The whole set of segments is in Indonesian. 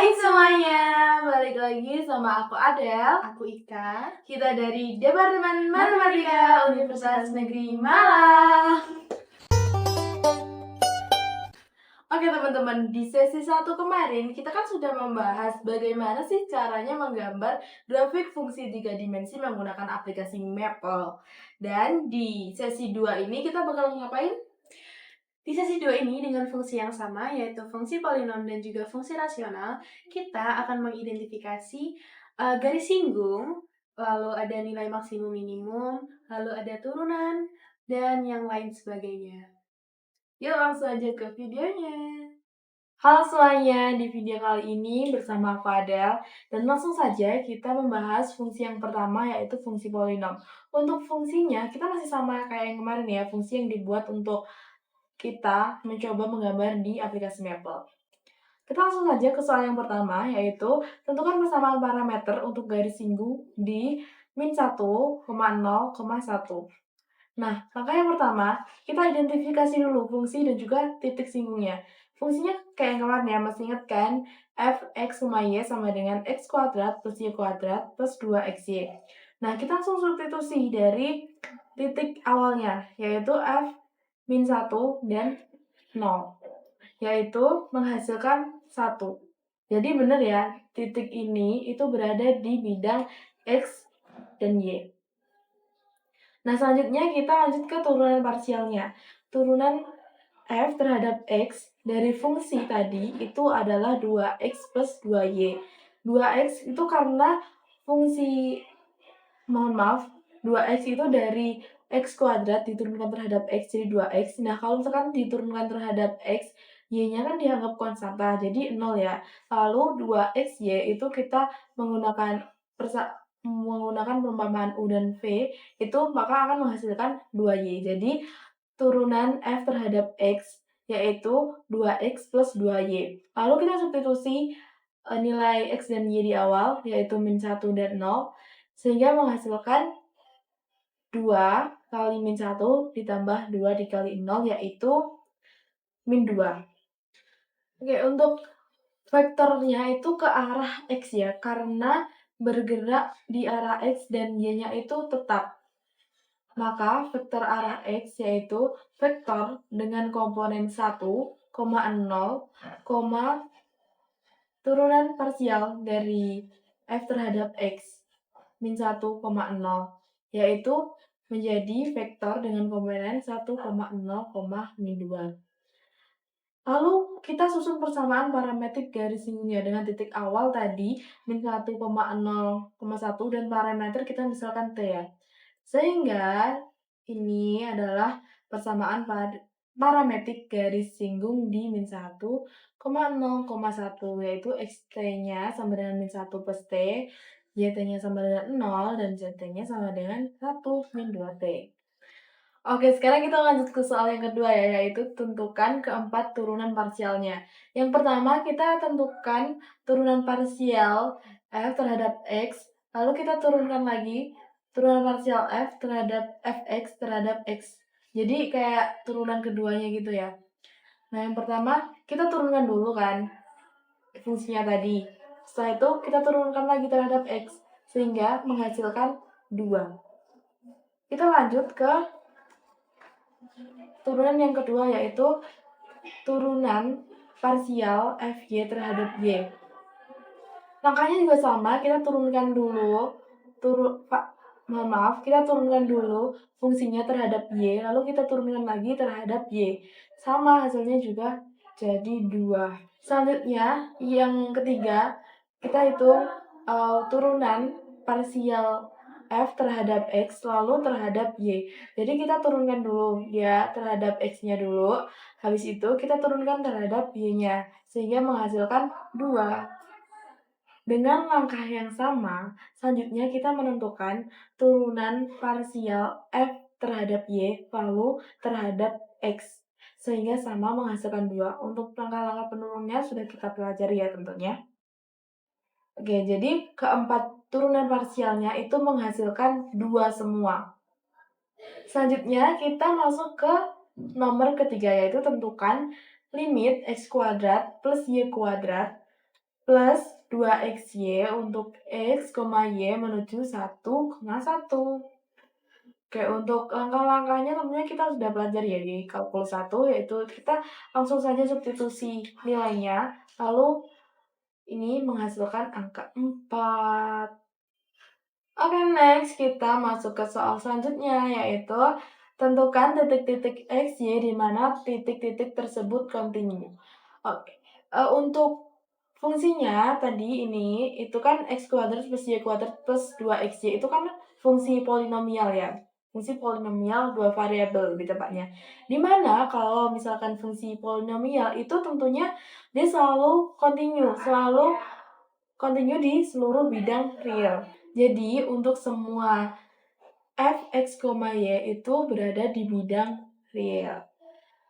Hai semuanya, balik lagi sama aku Adel. Aku Ika. Kita dari Departemen Matematika Universitas Negeri Malang. Oke teman-teman, di sesi 1 kemarin kita kan sudah membahas bagaimana sih caranya menggambar grafik fungsi 3 dimensi menggunakan aplikasi Maple. Dan di sesi 2 ini kita bakal ngapain? Di sesi 2 ini dengan fungsi yang sama, yaitu fungsi polinom dan juga fungsi rasional, kita akan mengidentifikasi garis singgung, lalu ada nilai maksimum minimum, lalu ada turunan, dan yang lain sebagainya. Yuk langsung aja ke videonya. Halo semuanya, di video kali ini bersama aku Adel, dan langsung saja kita membahas fungsi yang pertama yaitu fungsi polinom. Untuk fungsinya kita masih sama kayak yang kemarin ya, fungsi yang dibuat untuk kita mencoba menggambar di aplikasi Maple. Kita langsung saja ke soal yang pertama, yaitu tentukan persamaan parameter untuk garis singgung di min 1, 0, 1. Nah, langkah yang pertama, kita identifikasi dulu fungsi dan juga titik singgungnya. Fungsinya kayak yang kemarin ya, masih ingat kan? Fx, y sama dengan x kuadrat plus y kuadrat plus 2xy. Nah, kita langsung substitusi dari titik awalnya, yaitu f min 1 dan 0, yaitu menghasilkan 1. Jadi benar ya, titik ini itu berada di bidang x dan y. Nah, selanjutnya kita lanjut ke turunan parsialnya. Turunan f terhadap x dari fungsi tadi itu adalah 2x plus 2y. 2x itu karena fungsi, mohon maaf, 2x itu dari x kuadrat diturunkan terhadap x jadi 2x. Nah, kalau misalkan diturunkan terhadap x, y-nya kan dianggap konstanta, jadi 0 ya. Lalu 2xy itu kita menggunakan perumpamaan U dan V, itu maka akan menghasilkan 2y. Jadi, turunan f terhadap x yaitu 2x plus 2y. Lalu kita substitusi nilai x dan y di awal, yaitu min 1 dan 0, sehingga menghasilkan 2 kali min 1 ditambah 2 dikali 0, yaitu min 2. Oke, untuk vektornya itu ke arah x ya, karena bergerak di arah x dan y-nya itu tetap. Maka vektor arah x yaitu vektor dengan komponen 1, 0, turunan parsial dari f terhadap x min 1, 0, yaitu menjadi vektor dengan komponen 1, 0, min 2. Lalu kita susun persamaan parametrik garis singgungnya dengan titik awal tadi min 1, 0, 1 dan parameter kita misalkan T ya. Sehingga ini adalah persamaan parametrik garis singgung di min 1, 0, 1, yaitu xt-nya sama dengan min 1 plus T, yt-nya sama dengan 0, dan zt-nya sama dengan 1 min 2T. Oke, sekarang kita lanjut ke soal yang kedua ya, yaitu tentukan keempat turunan parsialnya. Yang pertama, kita tentukan turunan parsial f terhadap x, lalu kita turunkan lagi turunan parsial f terhadap fx terhadap x. Jadi kayak turunan keduanya gitu ya. Nah, yang pertama, kita turunkan dulu kan fungsinya tadi. Setelah itu, kita turunkan lagi terhadap x, sehingga menghasilkan 2. Kita lanjut ke turunan yang kedua, yaitu turunan parsial fy terhadap y. Langkahnya juga sama, kita turunkan dulu kita turunkan dulu fungsinya terhadap y, lalu kita turunkan lagi terhadap y. Sama hasilnya juga jadi 2. Selanjutnya, yang ketiga, kita hitung turunan parsial f terhadap x lalu terhadap y. Jadi kita turunkan dulu ya terhadap x-nya dulu, habis itu kita turunkan terhadap y-nya, sehingga menghasilkan 2. Dengan langkah yang sama, selanjutnya kita menentukan turunan parsial f terhadap y lalu terhadap x, sehingga sama menghasilkan 2. Untuk langkah-langkah penurunannya sudah kita pelajari ya tentunya. Oke, jadi keempat turunan parsialnya itu menghasilkan 2 semua. Selanjutnya kita masuk ke nomor ketiga, yaitu tentukan limit x kuadrat plus y kuadrat plus 2xy untuk x, y menuju 1,1. Oke, untuk langkah-langkahnya tentunya kita sudah belajar ya di kalkulus 1, yaitu kita langsung saja substitusi nilainya, lalu ini menghasilkan angka 4. Oke, next kita masuk ke soal selanjutnya, yaitu tentukan titik-titik x, y di mana titik-titik tersebut kontinu. Oke, untuk fungsinya tadi ini, itu kan x kuadrat plus y kuadrat plus 2xy itu kan fungsi polinomial ya. Fungsi polinomial dua variabel lebih tepatnya. Dimana kalau misalkan fungsi polinomial itu tentunya dia selalu kontinu di seluruh bidang real. Jadi untuk semua f(x, y) itu berada di bidang real.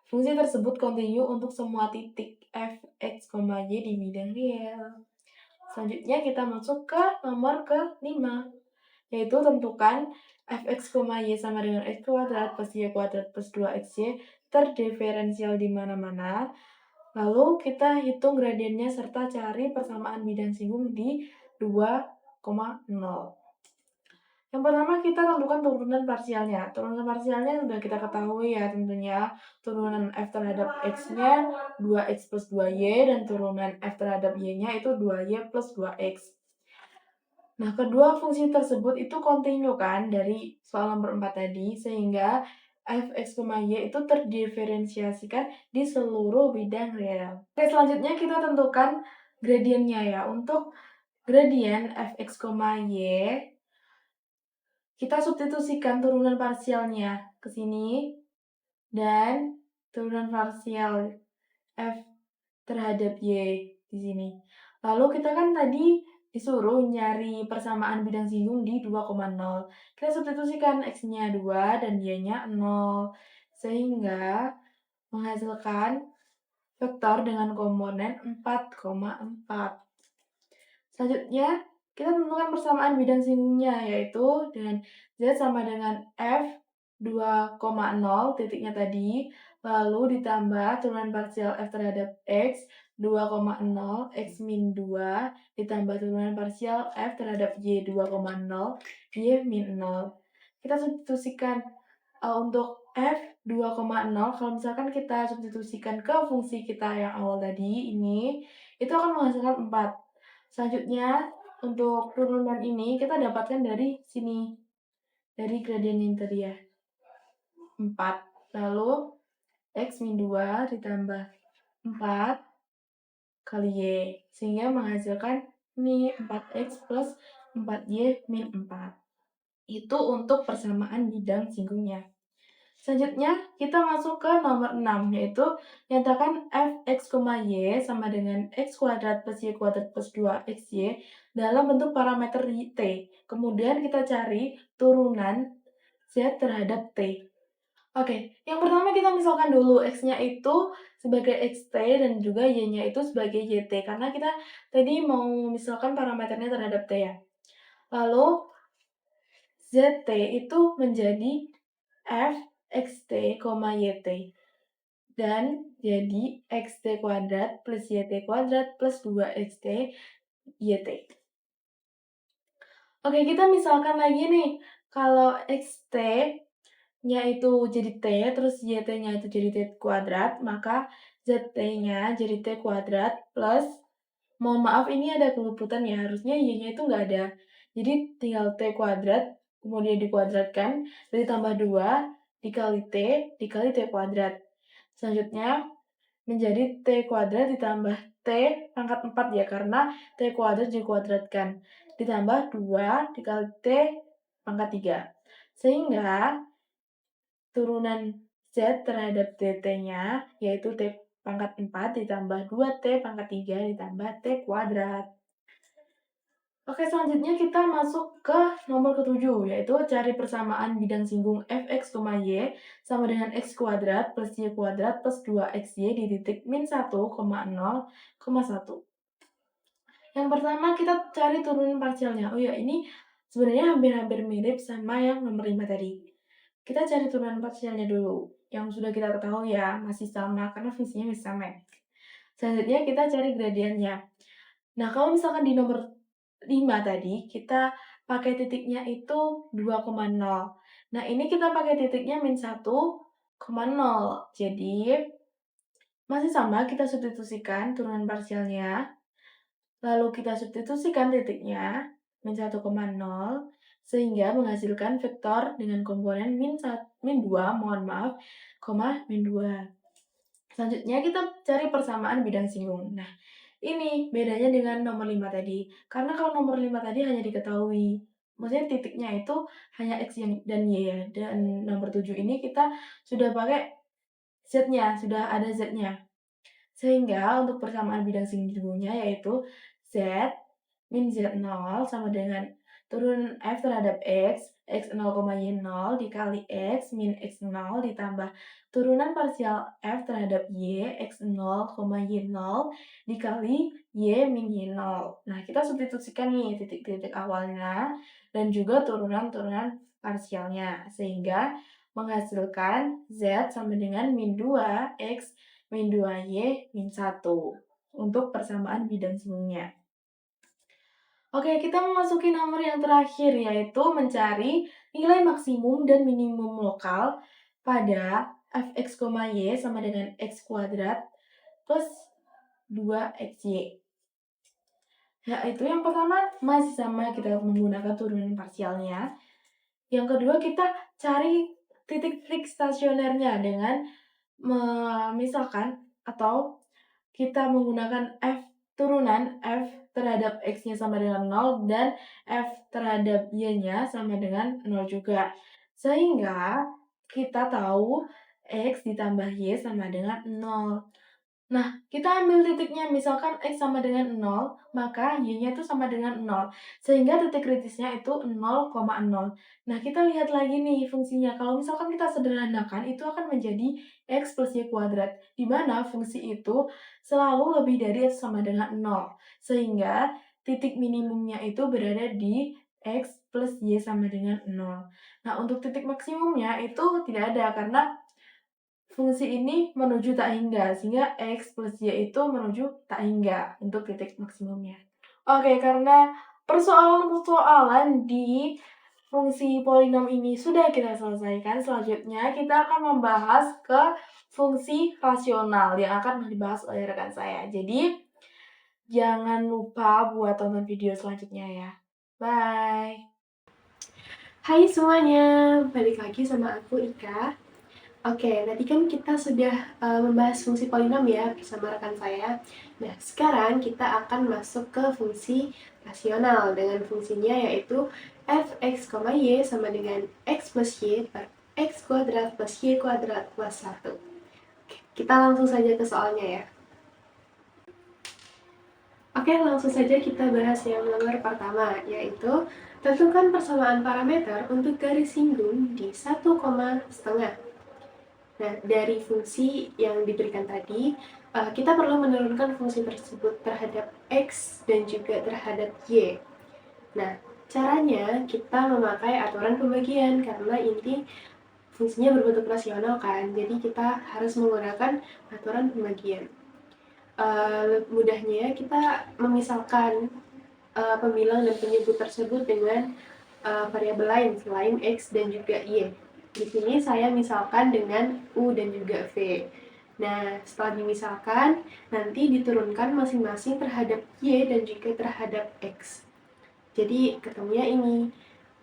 Fungsi tersebut kontinu untuk semua titik f(x, y) di bidang real. Selanjutnya kita masuk ke nomor ke-5, yaitu tentukan f(x, y) sama dengan x kuadrat plus y kuadrat plus 2xy terdiferensial di mana-mana. Lalu kita hitung gradiennya serta cari persamaan bidang singgung di 2,0. Yang pertama kita tentukan turunan parsialnya. Turunan parsialnya sudah kita ketahui ya tentunya. Turunan f terhadap x-nya 2x plus 2y dan turunan f terhadap y-nya itu 2y plus 2x. Nah, kedua fungsi tersebut itu kontinu kan dari soal nomor 4 tadi, sehingga f(x, y) itu terdiferensiasikan di seluruh bidang real. Oke, selanjutnya kita tentukan gradiennya ya. Untuk gradien f(x, y), kita substitusikan turunan parsialnya ke sini dan turunan parsial f terhadap y di sini. Lalu kita kan tadi disuruh nyari persamaan bidang singgung di 2,0. Kita substitusikan x-nya 2 dan y-nya 0. Sehingga menghasilkan vektor dengan komponen 4,4. Selanjutnya, kita tentukan persamaan bidang singgungnya, yaitu dengan Z sama dengan F 2,0 titiknya tadi, lalu ditambah turunan parsial F terhadap X 2,0 X min 2, ditambah turunan parsial F terhadap Y 2,0 Y min 0. Kita substitusikan untuk F 2,0, kalau misalkan kita substitusikan ke fungsi kita yang awal tadi ini, itu akan menghasilkan 4. Selanjutnya, untuk turunan ini kita dapatkan dari sini, dari gradien yang tadi ya, 4. Lalu, X min 2 ditambah 4 kali Y, sehingga menghasilkan ini 4X plus 4Y min 4. Itu untuk persamaan bidang singgungnya. Selanjutnya, kita masuk ke nomor 6, yaitu nyatakan f(x, y) sama dengan x kuadrat plus y kuadrat plus 2xy dalam bentuk parameter t. Kemudian kita cari turunan z terhadap t. Oke, yang pertama kita misalkan dulu x-nya itu sebagai xt dan juga y-nya itu sebagai yt, karena kita tadi mau misalkan parameternya terhadap t ya. Lalu, zt itu menjadi f xt, yt. Dan jadi xt kuadrat plus yt kuadrat plus 2xt yt. Oke, kita misalkan lagi nih, kalau xt-nya itu jadi t, terus yt-nya itu jadi t kuadrat, maka zt-nya jadi t kuadrat plus, mohon maaf ini ada keliputan ya, harusnya y-nya itu nggak ada. Jadi tinggal t kuadrat, kemudian dikuadratkan, ditambah 2, dikali t kuadrat. Selanjutnya menjadi t kuadrat ditambah t pangkat 4 ya, karena t kuadrat dikuadratkan. Ditambah 2 dikali t pangkat 3. Sehingga turunan z terhadap dt-nya yaitu t pangkat 4 ditambah 2t pangkat 3 ditambah t kuadrat. Oke, selanjutnya kita masuk ke nomor ke-7, yaitu cari persamaan bidang singgung f(x, y) sama dengan x kuadrat plus y kuadrat plus 2xy di titik min 1,0,1. Yang pertama kita cari turunan parsialnya. Oh ya, ini sebenarnya hampir-hampir mirip sama yang nomor 5 tadi. Kita cari turunan parsialnya dulu. Yang sudah kita ketahui ya, masih sama karena fungsinya masih sama. Selanjutnya kita cari gradiennya. Nah, kalau misalkan di nomor 5 tadi, kita pakai titiknya itu 2,0. Nah, ini kita pakai titiknya min 1,0. Jadi, masih sama kita substitusikan turunan parsialnya, lalu kita substitusikan titiknya, min 1,0, sehingga menghasilkan vektor dengan komponen min 2, mohon maaf, koma min 2. Selanjutnya kita cari persamaan bidang singgung. Nah, ini bedanya dengan nomor 5 tadi. Karena kalau nomor 5 tadi hanya diketahui. Maksudnya titiknya itu hanya X dan Y ya. Dan nomor 7 ini kita sudah pakai Z-nya, sudah ada Z-nya. Sehingga untuk persamaan bidang singgungnya yaitu Z min Z0 sama dengan turun F terhadap X0, Y0 dikali X min X0 ditambah turunan parsial F terhadap Y, X0, Y0 dikali Y min Y0. Nah, kita substitusikan nih titik-titik awalnya dan juga turunan-turunan parsialnya. Sehingga menghasilkan Z sama dengan min 2 X min 2Y min 1 untuk persamaan bidang singgungnya. Oke, kita memasuki nomor yang terakhir, yaitu mencari nilai maksimum dan minimum lokal pada fx, y sama dengan x kuadrat plus 2xy. Yaitu yang pertama masih sama kita menggunakan turunan parsialnya. Yang kedua kita cari titik-titik stasionernya dengan misalkan atau kita menggunakan turunan F terhadap X-nya sama dengan 0 dan F terhadap Y-nya sama dengan 0 juga. Sehingga kita tahu X ditambah Y sama dengan 0. Nah, kita ambil titiknya, misalkan X sama dengan 0, maka Y-nya itu sama dengan 0. Sehingga titik kritisnya itu 0,0. Nah, kita lihat lagi nih fungsinya. Kalau misalkan kita sederhanakan, itu akan menjadi X plus Y kuadrat. Di mana fungsi itu selalu lebih dari atau sama dengan 0. Sehingga titik minimumnya itu berada di X plus Y sama dengan 0. Nah, untuk titik maksimumnya itu tidak ada, karena fungsi ini menuju tak hingga, sehingga X plus Y itu menuju tak hingga untuk titik maksimumnya. Oke, karena persoalan-persoalan di fungsi polinom ini sudah kita selesaikan, selanjutnya kita akan membahas ke fungsi rasional yang akan dibahas oleh rekan saya. Jadi, jangan lupa buat tonton video selanjutnya ya. Bye! Hai semuanya, balik lagi sama aku Ika. Oke, tadi kan kita sudah membahas fungsi polinom ya bersama rekan saya. Nah, sekarang kita akan masuk ke fungsi rasional dengan fungsinya yaitu fx, y sama dengan x plus y per x kuadrat plus y kuadrat plus 1. Oke, kita langsung saja ke soalnya ya. Oke, langsung saja kita bahas yang nomor pertama, yaitu tentukan persamaan parameter untuk garis singgung di 1,5. Nah, dari fungsi yang diberikan tadi, kita perlu menurunkan fungsi tersebut terhadap X dan juga terhadap Y. Nah, caranya kita memakai aturan pembagian, karena ini fungsinya berbentuk rasional kan, jadi kita harus menggunakan aturan pembagian. Mudahnya kita memisalkan pembilang dan penyebut tersebut dengan variabel lain selain X dan juga Y. Di sini saya misalkan dengan U dan juga V. Nah, setelah dimisalkan, nanti diturunkan masing-masing terhadap Y dan juga terhadap X. Jadi, ketemunya ini,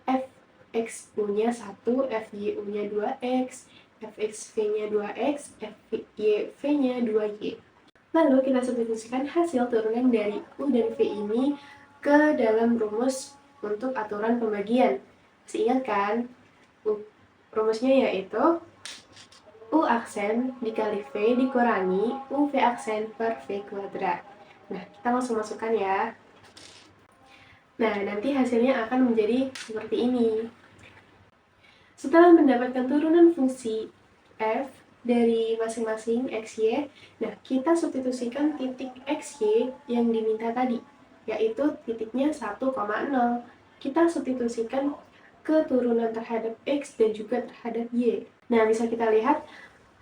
Fxu-nya 1, Fyu-nya 2X, Fxv-nya 2X, Fyv-nya 2Y. Lalu kita substitusikan hasil turunan dari U dan V ini ke dalam rumus untuk aturan pembagian. Masih ingat kan? Rumusnya yaitu U aksen dikali V dikurangi UV aksen per V kuadrat. Nah, kita langsung masukkan ya. Nah, nanti hasilnya akan menjadi seperti ini. Setelah mendapatkan turunan fungsi F dari masing-masing XY, nah kita substitusikan titik XY yang diminta tadi, yaitu titiknya 1,0. Kita substitusikan keturunan terhadap X dan juga terhadap Y. Nah, bisa kita lihat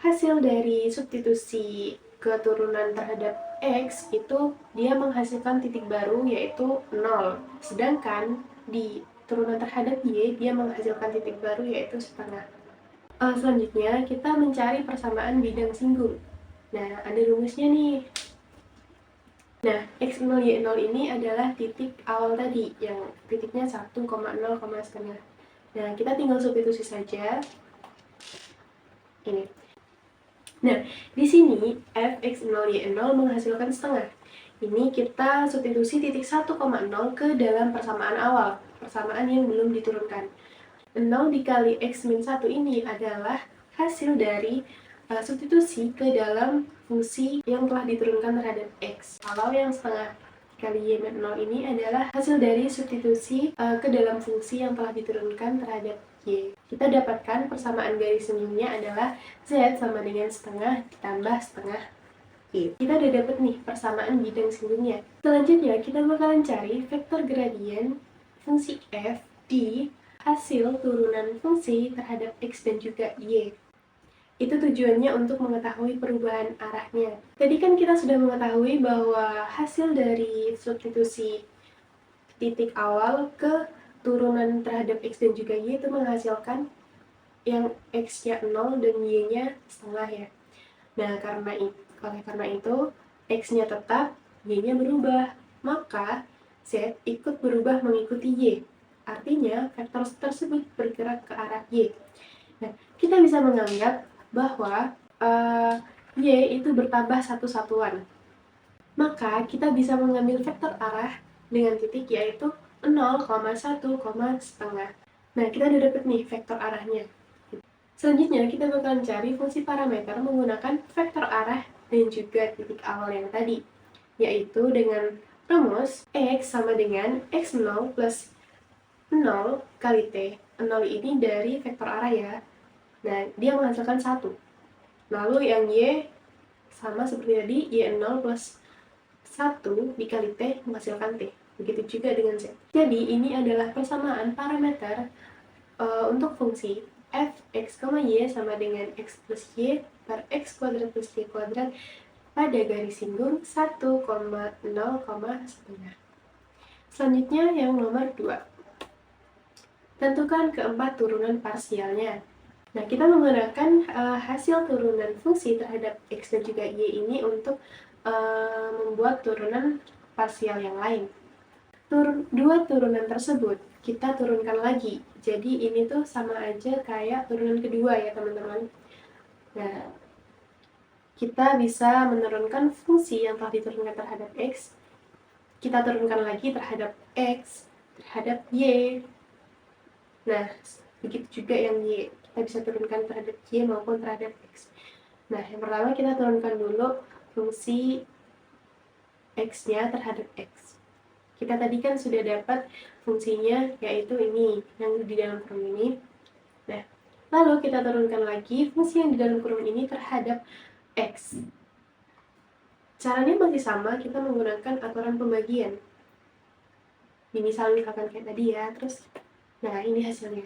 hasil dari substitusi keturunan terhadap X itu dia menghasilkan titik baru yaitu 0. Sedangkan di turunan terhadap Y dia menghasilkan titik baru yaitu setengah. Selanjutnya kita mencari persamaan bidang singgung. Nah, ada rumusnya nih. Nah, X0, Y0 ini adalah titik awal tadi, yang titiknya 1, 0, setengah. Nah, kita tinggal substitusi saja. Ini. Nah, di sini Fx0, Y0 menghasilkan setengah. Ini kita substitusi titik 1, 0 ke dalam persamaan awal, persamaan yang belum diturunkan. 0 dikali X-1 ini adalah hasil dari substitusi ke dalam fungsi yang telah diturunkan terhadap X. Kalau yang setengah kali Y-0 ini adalah hasil dari substitusi ke dalam fungsi yang telah diturunkan terhadap Y. Kita dapatkan persamaan garis singgungnya adalah Z sama dengan setengah ditambah setengah Y. Kita udah dapat nih persamaan bidang singgungnya. Selanjutnya kita bakalan cari vektor gradien fungsi F di hasil turunan fungsi terhadap X dan juga Y. Itu tujuannya untuk mengetahui perubahan arahnya. Tadi kan kita sudah mengetahui bahwa hasil dari substitusi titik awal ke turunan terhadap X dan juga Y itu menghasilkan yang X-nya 0 dan Y-nya setengah ya. Nah, karena itu X-nya tetap, Y-nya berubah. Maka Z ikut berubah mengikuti Y. Artinya, vektor tersebut bergerak ke arah Y. Nah, kita bisa menganggap bahwa Y itu bertambah satu satuan. Maka kita bisa mengambil vektor arah dengan titik yaitu 0, 1, setengah. Nah, kita udah dapet nih vektor arahnya. Selanjutnya, kita bakalan cari fungsi parameter menggunakan vektor arah dan juga titik awal yang tadi, yaitu dengan rumus X sama dengan X0 plus 0 kali T. 0 ini dari vektor arah ya. Nah, dia menghasilkan 1. Lalu yang Y sama seperti tadi, Y0 plus 1 dikali T menghasilkan T. Begitu juga dengan Z. Jadi, ini adalah persamaan parameter untuk fungsi Fx, Y sama dengan X plus Y per X kuadrat plus Y kuadrat pada garis singgung 1, 0, setengah. Selanjutnya yang nomor 2. Tentukan keempat turunan parsialnya. Nah, kita menggunakan hasil turunan fungsi terhadap X dan juga Y ini untuk membuat turunan parsial yang lain. Dua turunan tersebut kita turunkan lagi. Jadi ini tuh sama aja kayak turunan kedua ya teman-teman. Nah, kita bisa menurunkan fungsi yang telah diturunkan terhadap X. Kita turunkan lagi terhadap X, terhadap Y. Nah, begitu juga yang Y. Kita bisa turunkan terhadap Y maupun terhadap X. Nah, yang pertama kita turunkan dulu fungsi X-nya terhadap X. Kita tadi kan sudah dapat fungsinya, yaitu ini, yang di dalam kurung ini. Nah, lalu kita turunkan lagi fungsi yang di dalam kurung ini terhadap X. Caranya masih sama, kita menggunakan aturan pembagian. Misalnya misalkan kayak tadi ya, terus, nah ini hasilnya.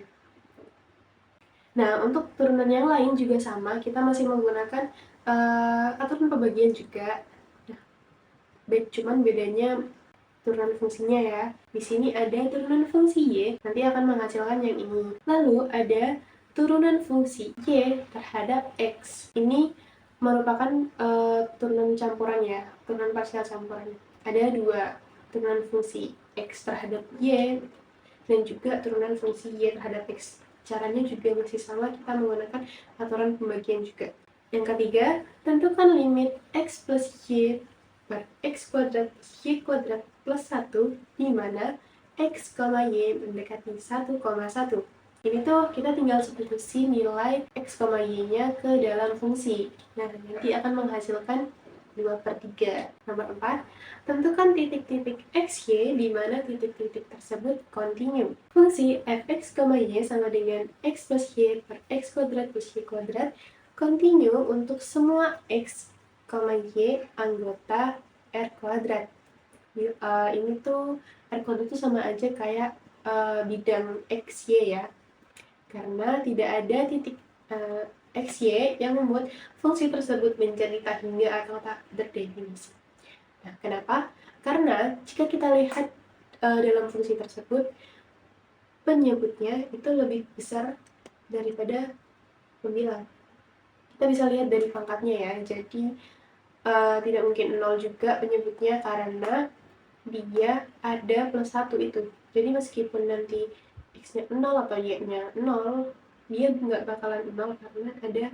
Nah, untuk turunan yang lain juga sama, kita masih menggunakan aturan pembagian juga. Nah, cuman bedanya turunan fungsinya ya. Di sini ada turunan fungsi Y, nanti akan menghasilkan yang ini. Lalu ada turunan fungsi Y terhadap X. Ini merupakan turunan campuran ya, turunan parsial campuran. Ada dua, turunan fungsi X terhadap Y dan juga turunan fungsi Y terhadap X. Caranya juga masih sama, kita menggunakan aturan pembagian juga. Yang ketiga, tentukan limit X plus Y per X kuadrat plus Y kuadrat plus 1 di mana X, Y mendekati 1,1. Ini tuh kita tinggal substitusi nilai X, Y-nya ke dalam fungsi. Nah, nanti akan menghasilkan 2/3. Nomor 4, tentukan titik-titik X, Y di mana titik-titik tersebut kontinu. Fungsi Fx, Y sama dengan X plus Y per X kuadrat plus Y kuadrat kontinu untuk semua X, Y anggota R kuadrat. Ini tuh R kuadrat itu sama aja kayak bidang XY ya, karena tidak ada titik XY yang membuat fungsi tersebut menjadi tak hingga atau tak berdefinisi. Nah, kenapa? Karena jika kita lihat dalam fungsi tersebut, penyebutnya itu lebih besar daripada pembilang. Kita bisa lihat dari pangkatnya ya, jadi tidak mungkin 0 juga penyebutnya karena dia ada +1 itu. Jadi meskipun nanti X-nya 0 atau Y-nya 0, dia nggak bakalan 0 karena ada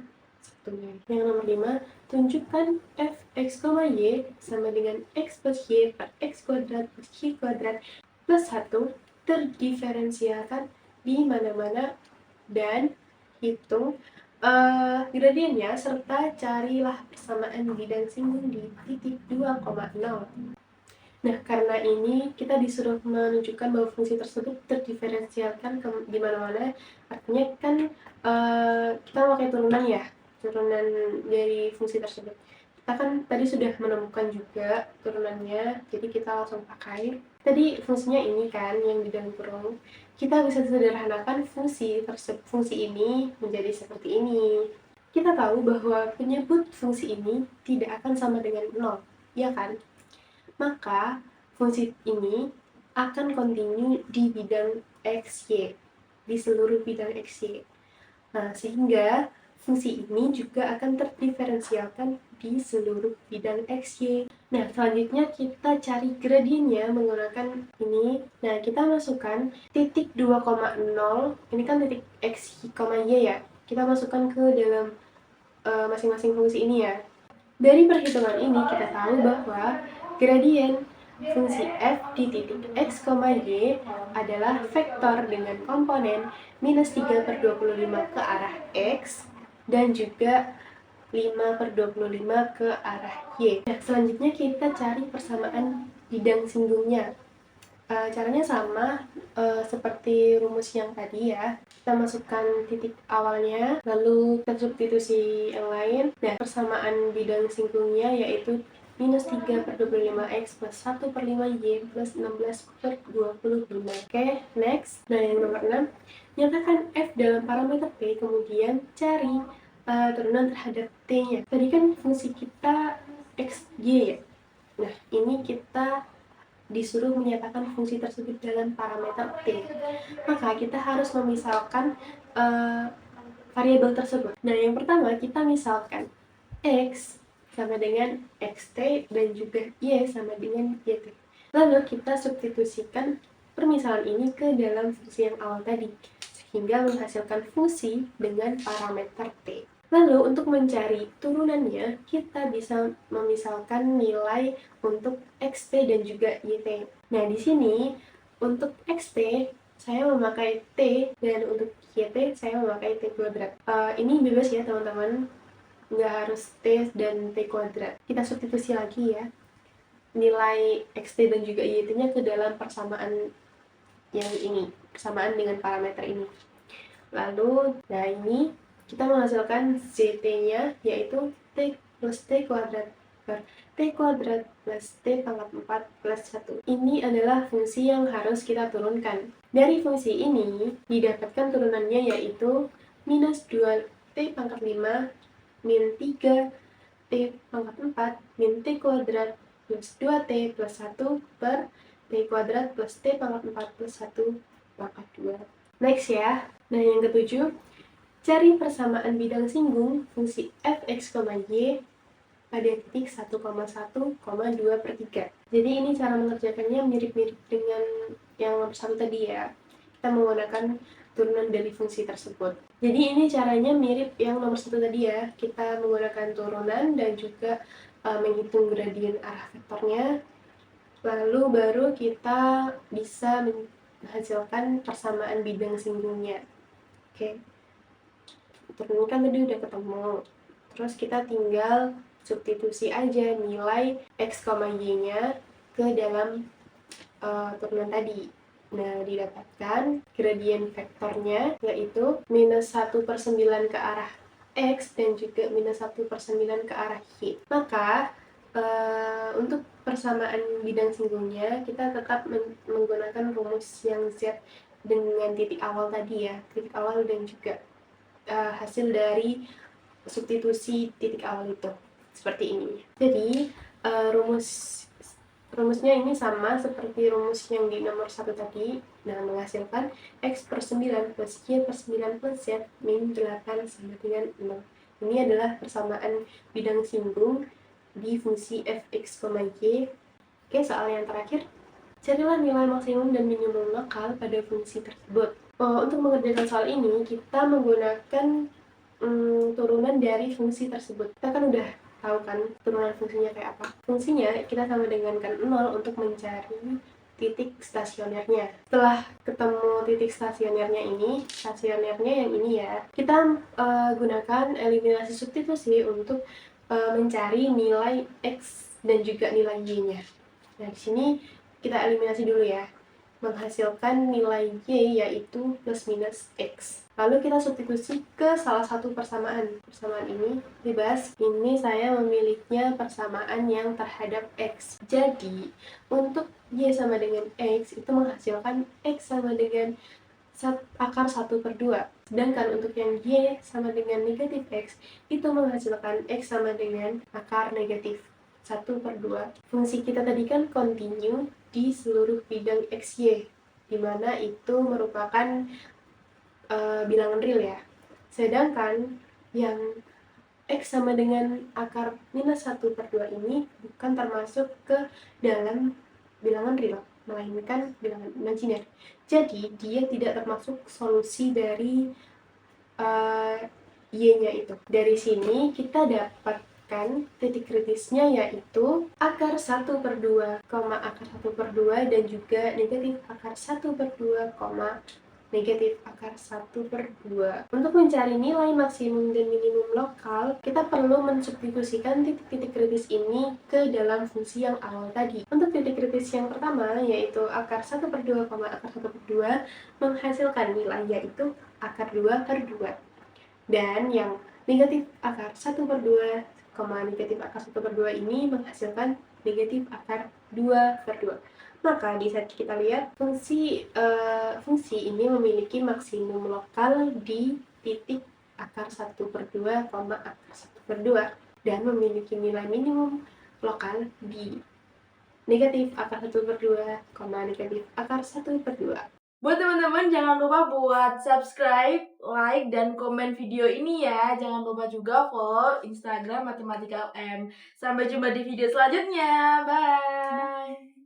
satunya. Yang nomor 5, tunjukkan f(x, y) sama dengan x plus y per x kuadrat plus y kuadrat plus 1 terdiferensialkan di mana-mana dan hitung gradiennya serta carilah persamaan bidang singgung di titik 2,0. Nah, karena ini kita disuruh menunjukkan bahwa fungsi tersebut terdiferensialkan di mana-mana, artinya kan kita pakai turunan ya, turunan dari fungsi tersebut. Kita kan tadi sudah menemukan juga turunannya, jadi kita langsung pakai. Tadi fungsinya ini kan yang di dalam kurung. Kita bisa sederhanakan fungsi ini menjadi seperti ini. Kita tahu bahwa penyebut fungsi ini tidak akan sama dengan 0, ya kan? Maka fungsi ini akan kontinu di bidang XY, di seluruh bidang XY. Nah, sehingga fungsi ini juga akan terdiferensialkan di seluruh bidang XY. Nah, selanjutnya kita cari gradiennya menggunakan ini. Nah, kita masukkan titik 2,0, ini kan titik X, Y ya. Kita masukkan ke dalam masing-masing fungsi ini ya. Dari perhitungan ini kita tahu bahwa gradien fungsi f di titik x, y adalah vektor dengan komponen minus 3/25 ke arah x dan juga 5/25 ke arah y. Nah, selanjutnya kita cari persamaan bidang singgungnya. Caranya sama seperti rumus yang tadi ya. Kita masukkan titik awalnya, lalu kita substitusi yang lain. Nah, persamaan bidang singgungnya yaitu minus 3/25x plus 1/5y plus 16/25. Oke, next. Nah, yang nomor 6, nyatakan f dalam parameter t, kemudian cari turunan terhadap t-nya. Tadi kan fungsi kita x, y ya. Nah, ini kita disuruh menyatakan fungsi tersebut dalam parameter t. Maka kita harus memisalkan variabel tersebut. Nah, yang pertama kita misalkan x sama dengan xt dan juga y sama dengan yt. Lalu kita substitusikan permisalan ini ke dalam fungsi yang awal tadi, sehingga menghasilkan fungsi dengan parameter t. Lalu untuk mencari turunannya, kita bisa memisalkan nilai untuk xt dan juga yt. Nah, di sini untuk xt saya memakai t dan untuk yt saya memakai t kuadrat. Ini bebas ya teman-teman, nggak harus t dan t kuadrat. Kita substitusi lagi ya nilai xt dan juga yt-nya ke dalam persamaan yang ini, persamaan dengan parameter ini. Lalu, nah ini kita menghasilkan zt-nya yaitu t plus t kuadrat per t kuadrat plus t pangkat 4 plus 1. Ini adalah fungsi yang harus kita turunkan. Dari fungsi ini didapatkan turunannya yaitu minus 2t pangkat 5 min 3 t pangkat 4 min t kuadrat plus 2t plus 1 per t kuadrat plus t pangkat 4 plus 1 pangkat 2. Next ya. Nah, yang ketujuh, cari persamaan bidang singgung fungsi f(x, y) pada titik 1,1,2/3. Jadi ini cara mengerjakannya mirip-mirip dengan yang nomor 1 tadi ya. Kita menggunakan turunan dari fungsi tersebut. Jadi ini caranya mirip yang nomor 1 tadi ya. Kita menggunakan turunan dan juga menghitung gradien arah vektornya. Lalu baru kita bisa menghasilkan persamaan bidang singgungnya. Oke. Turunkan tadi udah ketemu. Terus kita tinggal substitusi aja nilai x, y-nya ke dalam turunan tadi. Nah, didapatkan gradien vektornya yaitu minus 1/9 ke arah x dan juga minus 1/9 ke arah y. Maka untuk persamaan bidang singgungnya kita tetap menggunakan rumus yang z dengan titik awal tadi ya, titik awal dan juga hasil dari substitusi titik awal itu seperti ini. Jadi rumus Rumusnya ini sama seperti rumus yang di nomor 1 tadi. Nah, menghasilkan X per 9 plus Y per 9 plus Z min 8 sama dengan 0. Ini adalah persamaan bidang singgung di fungsi fx, y. Oke, soal yang terakhir. Carilah nilai maksimum dan minimum lokal pada fungsi tersebut. Untuk mengerjakan soal ini, kita menggunakan turunan dari fungsi tersebut. Kita kan udah tahu kan turunan fungsinya kayak apa. Fungsinya kita sama dengan kan 0 untuk mencari titik stasionernya. Setelah ketemu titik stasionernya yang ini ya, kita gunakan eliminasi substitusi untuk mencari nilai x dan juga nilai y-nya. Nah, di sini kita eliminasi dulu ya, menghasilkan nilai y yaitu plus minus x. Lalu kita substitusi ke salah satu persamaan. Persamaan ini bebas. Ini saya memilihnya persamaan yang terhadap x. Jadi, untuk y sama dengan x itu menghasilkan x sama dengan akar 1 per 2. Sedangkan untuk yang y sama dengan negatif x itu menghasilkan x sama dengan akar negatif 1 per 2. Fungsi kita tadi kan continue di seluruh bidang xy, dimana itu merupakan bilangan real ya. Sedangkan yang x sama dengan akar minus 1 per 2 ini bukan termasuk ke dalam bilangan real, melainkan bilangan imajiner. Jadi, dia tidak termasuk solusi dari y-nya itu. Dari sini kita dapatkan titik kritisnya yaitu akar 1 per 2, akar 1 per 2 dan juga negatif akar 1 per 2, negatif akar 1 per 2. Untuk mencari nilai maksimum dan minimum lokal, kita perlu mensubstitusikan titik-titik kritis ini ke dalam fungsi yang awal tadi. Untuk titik kritis yang pertama, yaitu akar 1 per 2, akar 1 per 2, menghasilkan nilai yaitu akar 2 per 2. Dan yang negatif akar 1 per 2, negatif akar 1 per 2 ini menghasilkan negatif akar 2 per 2. Maka bisa kita lihat fungsi ini memiliki maksimum lokal di titik akar 1 per 2, akar 1 per 2 dan memiliki nilai minimum lokal di negatif akar 1 per 2, negatif akar 1 per 2. Buat teman-teman jangan lupa buat subscribe, like, dan komen video ini ya. Jangan lupa juga follow Instagram Matematika UM. Sampai jumpa di video selanjutnya. Bye.